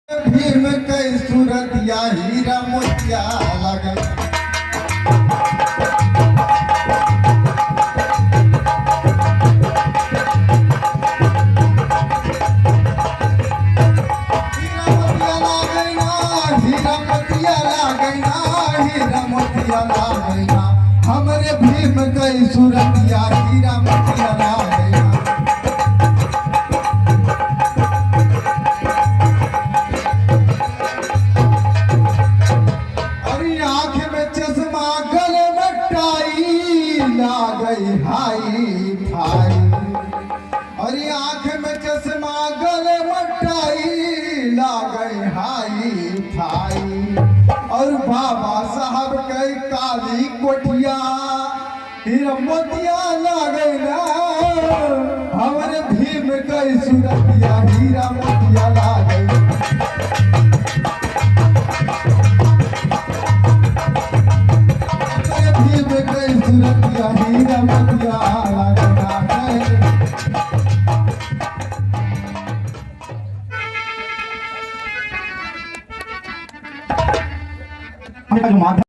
भीम कई सूरतिया हीरा मोतिया लगल। हमरे भीम कई सूरतिया हीरा मोतिया लागैना। अरे आँख में चश्मा गले में टाई लागई हाई भाई। अरे आँख में चश्मा गले में टाई लागई हाई भाई। और बाबा साहब के काली कोठिया हीरा मोतिया लागैना। हमरे भीम कई सूरतिया हीरा मोतिया लागैना। हमरे भीम कई सूरतिया हीरा मोतिया लागैना।